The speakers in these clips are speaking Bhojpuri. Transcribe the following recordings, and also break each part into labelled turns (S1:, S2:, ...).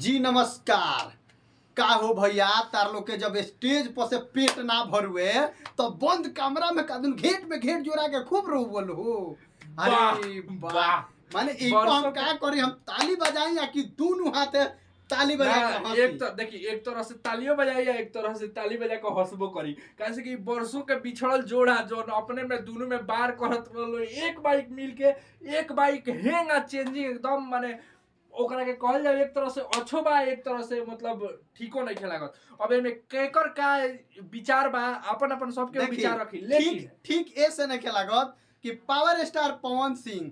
S1: जी नमस्कार। का हो भैया, तार लोग के जब स्टेज पर से पेट ना भरुए तो बंद कमरा में कदम घेट में घेट जोड़ा के खूब रो बोल हो। अरे वाह, माने एक हम क्या करी, हम ताली बजाई या कि दोनों हाथ ताली बजा के हंसी?
S2: एक तो देखिए, एक तरह से तालियों बजाई या एक तरह से ताली बजा के हंसबो करी। कैसे कि वर्षों के बिछड़ल जोड़ा जो अपने में दोनों में बार करत रहलो, एक बाइक मिल के एक बाइक हैंग चेंजिंग एकदम माने ओकरा के कहल जाए एक तरह से अच्छो बा, एक तरह से मतलब ठीको नहीं लागत। अब एमे केकर का विचार बा, अपन अपन सबके विचार रखी, लेकिन
S1: ठीक ऐसे नहीं लागत कि पावर स्टार पवन सिंह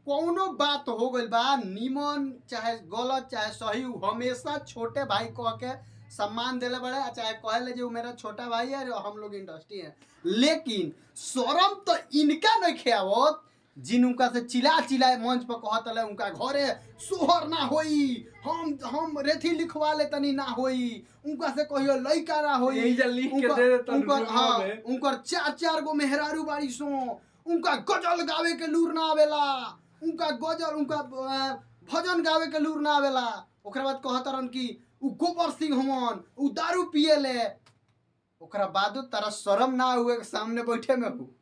S1: कौनो बात हो गई बा, निमन चाहे गलत चाहे सही, हमेशा छोटे भाई कह के सम्मान दिले बड़े, चाहे कहले जो मेरा छोटा भाई है हम लोग इंडस्ट्री है। लेकिन शर्म तो इनका नहीं खियावत जिन उनका से चिल्ला चिल्लाए मंच पर कहत ले उनका घरे सोहर ना होई, हम रेथी लिखवा ले तनी ना होई, उनका से कहियो लइका ना होई, उनकर चार गो मेहरारू बाड़ी सो, उनका गजल गावे के लूर ना आवेला, उनका गजल उनका भजन गावे के लूर ना आवेला। ओकरा बाद कहतरन कि उ गोबर सिंह हमन, उ दारू पिएले। ओकरा बाद तारा शर्म ना हुए के सामने बैठे में हो?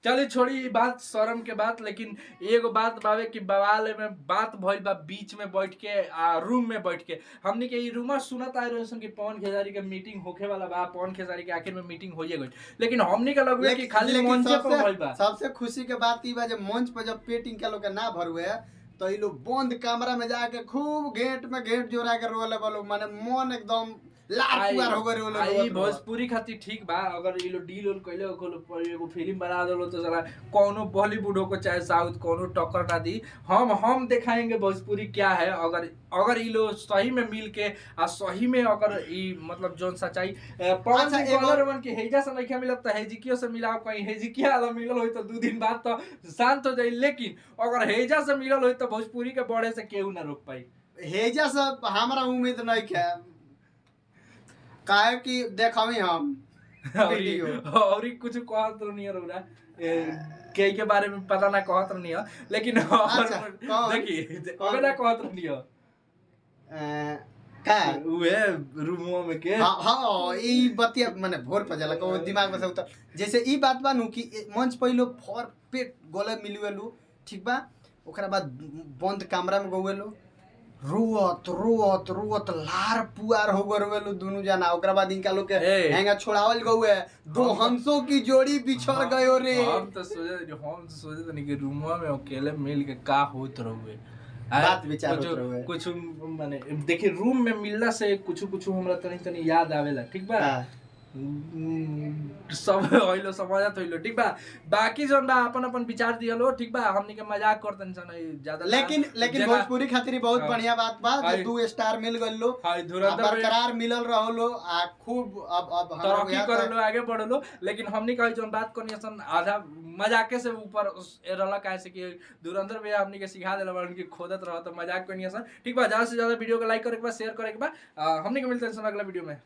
S2: चलिए छोड़ी बात शर्म के बात, लेकिन एगो बात बावे कि बवाल में बात भइल बा बीच में बैठ के रूम में बैठ के हमनी के ई रूमर सुनत आए रहे कि पवन खेसारी के मीटिंग होखे वाला बा, पवन खेसारी के आखिर में मीटिंग होइए गई, लेकिन हमनी के लगवे कि खाली मंच पे भइल बा।
S1: सबसे खुशी के बात ई बा जब मंच पे जब पेटिंग के लोग के ना भरुए तो ई लोग बंद कमरा में जाके खूब घेट में घेट जोड़ा के रोले बोलो, माने मन एकदम लाल पुआर हो गए बोलो।
S2: आई भोजपुरी खातिर ठीक बा, अगर ई लोग डील कइले एगो फिल्म बना देलो तो साला कोनो बॉलीवुड हो को चाहे साउथ कोनो टक्कर ना दी। हम दिखाएंगे भोजपुरी क्या है। अगर ई लोग सही में मिल के आ सही में अगर ई मतलब जोन सच्चाई पवन सिंह कलरवन के हेजा से नहीं मिलत त हेजिकियो से मिलाओ, कहीं हेजिकिया वाला मिलल होई तो 2 दिन बाद तो शांत हो जाई, लेकिन अगर हेजा से मिलल होई तो भोजपुरी के बढ़े से केहू ना रोक पाई।
S1: हेजा से हमरा उम्मीद नहीं है, काहे कि देखमी हम वीडियो
S2: और ही कुछ कहत नहीं है रउरा के बारे में पता ना कहत नहीं है, लेकिन देखिए अबे ना कहत नहीं है
S1: का
S2: उहे रूमो में के
S1: हां ई बतिया माने भोर पर जाला को दिमाग में से उतर। जैसे ई बात बानू कि मंच पहिलो फॉर पेट गोले मिलवेलू, ठीक बा, ओकरा बाद बंद कमरा में गवेलू, रोत रोत रोत लार पुआर हो गरवेलू दोनों जना। ओकरा बाद इनका लोग के हैंगा छोड़ावल गए, दो हंसों की जोड़ी बिछड़ गयो रे।
S2: हम तो सोचे तनी कि रूमवा में अकेले मिल के का होत रहुए,
S1: बात विचार होत रहुए
S2: कुछ माने देखिए रूम में मिलला से कुछ हमरा तनी याद आवेला, ठीक बा। सब होइलो समझत होइलो, ठीक बा। बाकी जोन बा अपन अपन विचार दियलो, ठीक बा। हमनी के मजाक करतन सन ज्यादा,
S1: लेकिन भोजपुरी खातिर बहुत बढ़िया बात बा जे 2 स्टार मिल गइलो, बरकरार मिलल रहलो आ खूब अब
S2: तरक्की करलो, आगे बढ़लो। लेकिन हमनी कहि जोन बात करनी सन आधा मजाके से ऊपर रहला, कैसे कि धुरंधर भैया हमनी के सिखा देला बा उनकी खोदत रह तो मजाक करनी सन, ठीक बा। ज्यादा से ज्यादा वीडियो को लाइक करे के बा, शेयर करे के बा। हमनी के मिलते हैं अगला वीडियो में।